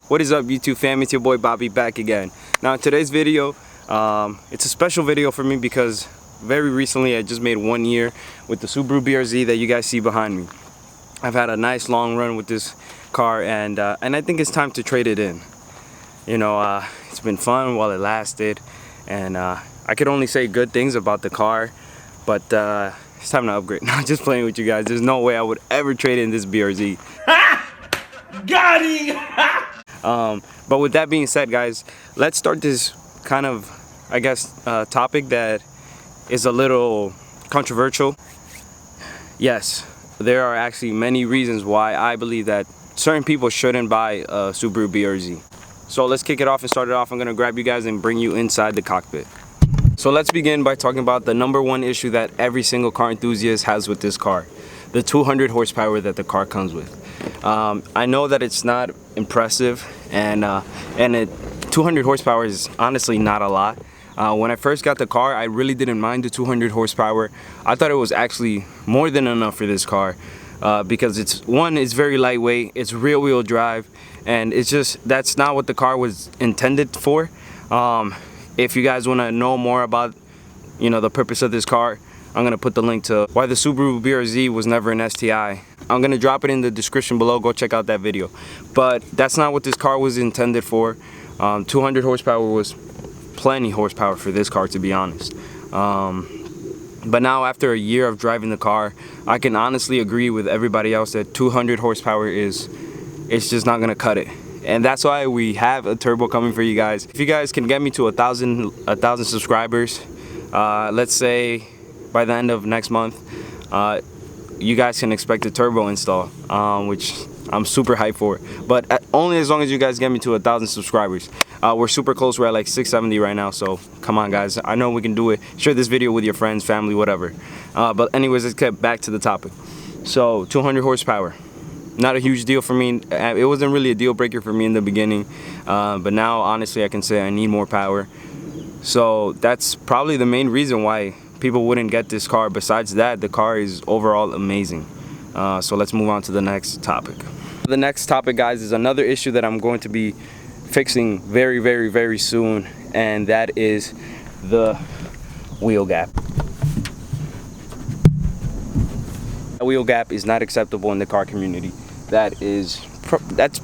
What is up, YouTube fam? It's your boy Bobby back again. Now in today's video, it's a special video for me because very recently I just made 1 year with the Subaru BRZ that you guys see behind me. I've had a nice long run with this car and I think it's time to trade it in. You know, it's been fun while it lasted, and I could only say good things about the car, but it's time to upgrade. No, just playing with you guys. There's no way I would ever trade in this BRZ. Got him! But with that being said, guys, let's start this kind of, I guess, topic that is a little controversial. Yes, there are actually many reasons why I believe that certain people shouldn't buy a Subaru BRZ. So let's kick it off and start it off. I'm gonna grab you guys and bring you inside the cockpit. So let's begin by talking about the #1 issue that every single car enthusiast has with this car: the 200 horsepower that the car comes with. I know that it's not impressive, and 200 horsepower is honestly not a lot. When I first got the car, I really didn't mind the 200 horsepower. I thought it was actually more than enough for this car because it's very lightweight, it's rear wheel drive, and it's just, that's not what the car was intended for. If you guys want to know more about, you know, the purpose of this car, I'm gonna put the link to why the Subaru BRZ was never an STI. I'm gonna drop it in the description below. Go check out that video. But that's not what this car was intended for. 200 horsepower was plenty horsepower for this car, to be honest. But now, after a year of driving the car, I can honestly agree with everybody else that 200 horsepower it's just not gonna cut it. And that's why we have a turbo coming for you guys. If you guys can get me to 1,000 subscribers, let's say by the end of next month, you guys can expect a turbo install, which I'm super hyped for. But only as long as you guys get me to 1,000 subscribers. We're super close. We're at like 670 right now, so come on, guys. I know we can do it. Share this video with your friends, family, whatever. But anyways, let's get back to the topic. So 200 horsepower, not a huge deal for me. It wasn't really a deal breaker for me in the beginning, but now honestly I can say I need more power. So that's probably the main reason why people wouldn't get this car. Besides that, the car is overall amazing. So let's move on to the next topic. The next topic, guys, is another issue that I'm going to be fixing very, very, very soon, and that is the wheel gap. The wheel gap is not acceptable in the car community. That's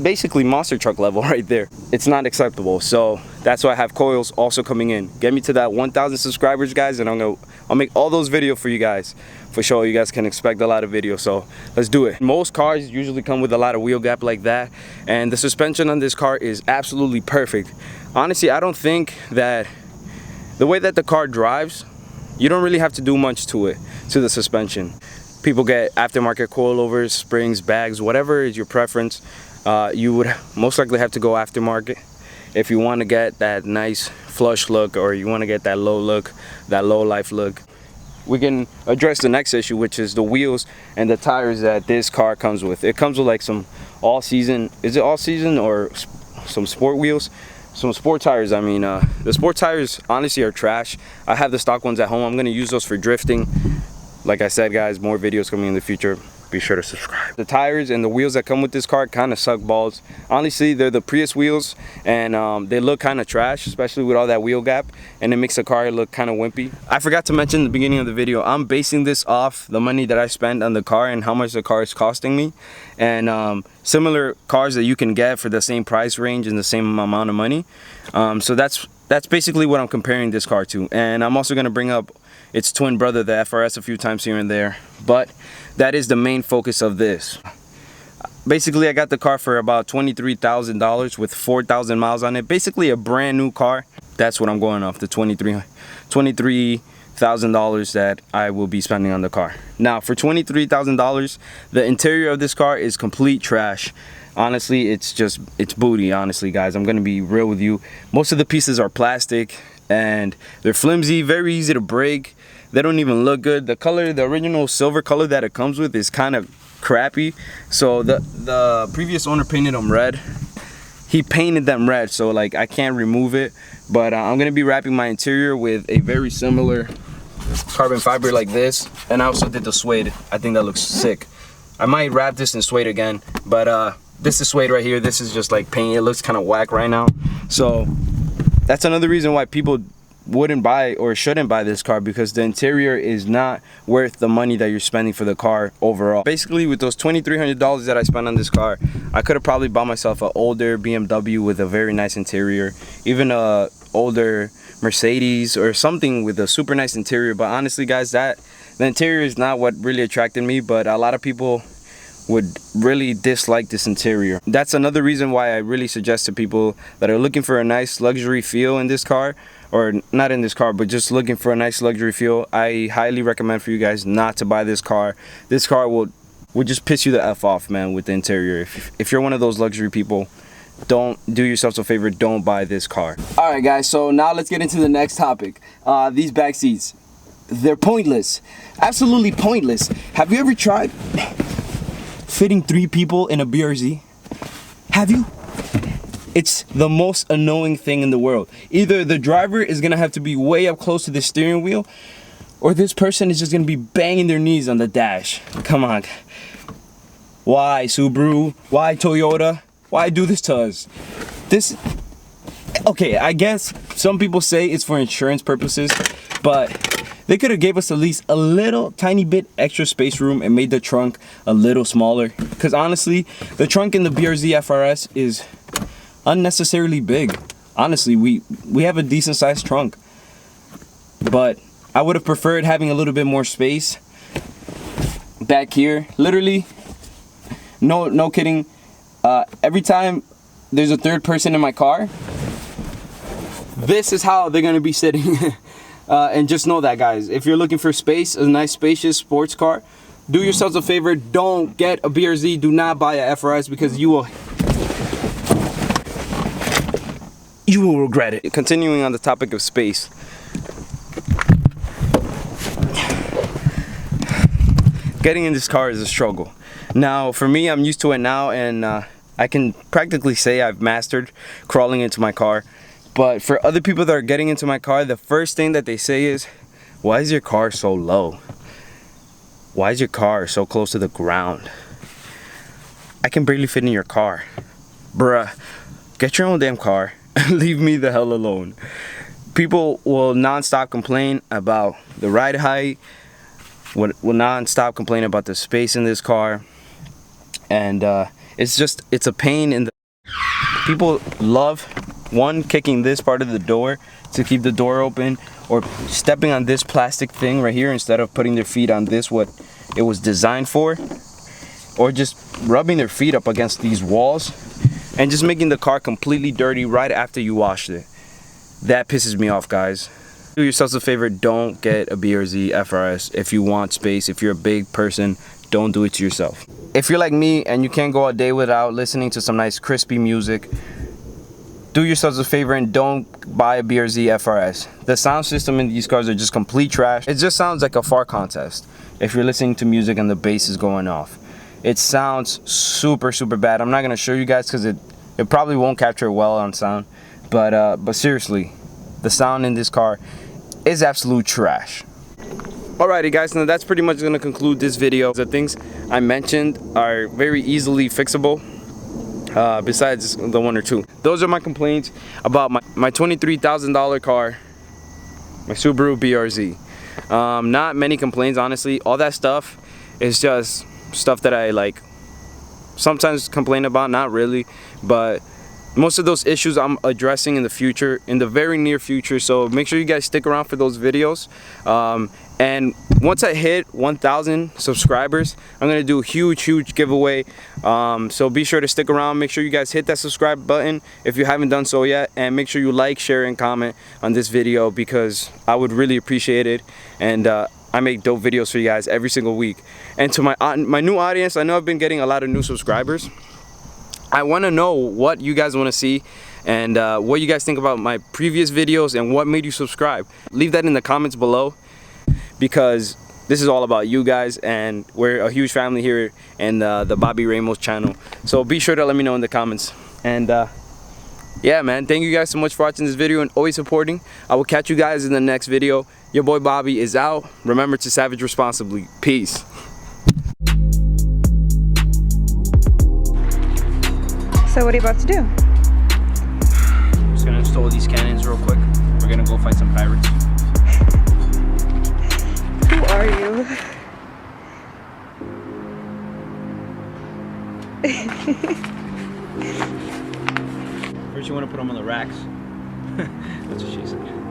basically monster truck level right there. It's not acceptable. So that's why I have coils also coming in. Get me to that 1,000 subscribers, guys, and I'll make all those videos for you guys. For sure, you guys can expect a lot of videos, so let's do it. Most cars usually come with a lot of wheel gap like that, and the suspension on this car is absolutely perfect. Honestly, I don't think that the way that the car drives, you don't really have to do much to the suspension. People get aftermarket coilovers, springs, bags, whatever is your preference. You would most likely have to go aftermarket if you want to get that nice flush look, or you want to get that low look, that low life look. We can address the next issue, which is the wheels and the tires that this car comes with. It comes with like some all-season, is it all-season or some sport wheels? Some sport tires, I mean. The sport tires honestly are trash. I have the stock ones at home. I'm going to use those for drifting. Like I said, guys, more videos coming in the future. Be sure to subscribe. The tires and the wheels that come with this car kind of suck balls. Honestly, they're the Prius wheels, and they look kind of trash, especially with all that wheel gap, and it makes the car look kind of wimpy. I forgot to mention in the beginning of the video, I'm basing this off the money that I spend on the car and how much the car is costing me, and similar cars that you can get for the same price range and the same amount of money. So that's basically what I'm comparing this car to. And I'm also going to bring up its twin brother, the FRS, a few times here and there, but that is the main focus of this. Basically, I got the car for about $23,000 with 4,000 miles on it. Basically a brand new car. That's what I'm going off, the $23,000 that I will be spending on the car. Now, for $23,000, the interior of this car is complete trash. Honestly, it's booty, honestly, guys. I'm gonna be real with you. Most of the pieces are plastic and they're flimsy, very easy to break. They don't even look good. The color, the original silver color that it comes with, is kind of crappy. So the previous owner painted them red. He painted them red, so like I can't remove it. But I'm gonna be wrapping my interior with a very similar carbon fiber like this, and I also did the suede. I think that looks sick. I might wrap this in suede again, but This is suede right here. This is just like paint. It looks kind of whack right now. So that's another reason why people wouldn't buy or shouldn't buy this car, because the interior is not worth the money that you're spending for the car overall. Basically, with those $2,300 that I spent on this car, I could have probably bought myself an older BMW with a very nice interior, even a older Mercedes or something with a super nice interior. But honestly guys, the interior is not what really attracted me, but a lot of people would really dislike this interior. That's another reason why I really suggest to people that are looking for a nice luxury feel in this car, or not in this car, but just looking for a nice luxury feel, I highly recommend for you guys not to buy this car. This car will just piss you the F off, man, with the interior. If you're one of those luxury people, don't do yourself a favor, don't buy this car. All right guys, so now let's get into the next topic. These back seats, they're pointless, absolutely pointless. Have you ever tried fitting 3 people in a BRZ? Have you? It's the most annoying thing in the world. Either the driver is gonna have to be way up close to the steering wheel, or this person is just gonna be banging their knees on the dash. Come on. Why Subaru? Why Toyota? Why do this to us? Okay, I guess some people say it's for insurance purposes, but they could have gave us at least a little tiny bit extra space room and made the trunk a little smaller. Because honestly, the trunk in the BRZ FRS is unnecessarily big. Honestly, we have a decent sized trunk, but I would have preferred having a little bit more space back here. Literally, no kidding. Every time there's a third person in my car, this is how they're gonna be sitting. And just know that, guys, if you're looking for space, a nice spacious sports car, do yourselves a favor, don't get a BRZ. Do not buy a FRS, because you will regret it. Continuing on the topic of space, getting in this car is a struggle. Now for me, I'm used to it now, and I can practically say I've mastered crawling into my car. But for other people that are getting into my car, the first thing that they say is, why is your car so low? Why is your car so close to the ground? I can barely fit in your car. Bruh, get your own damn car and leave me the hell alone. People will non-stop complain about the ride height, will non-stop complain about the space in this car, and it's a pain in the... People love kicking this part of the door to keep the door open, or stepping on this plastic thing right here instead of putting their feet on this, what it was designed for, or just rubbing their feet up against these walls and just making the car completely dirty right after you washed it. That pisses me off, guys. Do yourselves a favor, don't get a BRZ FRS if you want space. If you're a big person, don't do it to yourself. If you're like me and you can't go a day without listening to some nice crispy music, do yourselves a favor and don't buy a BRZ FRS. The sound system in these cars are just complete trash. It just sounds like a fart contest if you're listening to music and the bass is going off. It sounds super bad. I'm not gonna show you guys because it probably won't capture well on sound, but seriously, the sound in this car is absolute trash. Alrighty guys, now that's pretty much gonna conclude this video. The things I mentioned are very easily fixable, besides the one or two. Those are my complaints about my $23,000 car, my Subaru BRZ. Not many complaints, honestly. All that stuff is just stuff that I like sometimes complain about, not really, but most of those issues I'm addressing in the future, in the very near future. So make sure you guys stick around for those videos. And once I hit 1,000 subscribers, I'm gonna do a huge giveaway. So be sure to stick around. Make sure you guys hit that subscribe button if you haven't done so yet, and make sure you like, share, and comment on this video, because I would really appreciate it. And I make dope videos for you guys every single week. And to my new audience, I know I've been getting a lot of new subscribers. I want to know what you guys want to see, and what you guys think about my previous videos and what made you subscribe. Leave that in the comments below, because this is all about you guys, and we're a huge family here in the Bobby Ramos channel. So be sure to let me know in the comments. And yeah, man, thank you guys so much for watching this video and always supporting. I will catch you guys in the next video. Your boy Bobby is out. Remember to savage responsibly. Peace. So what are you about to do? I'm just gonna install these cannons real quick. We're gonna go fight some pirates. Who are you? First you want to put them on the racks. That's what she said.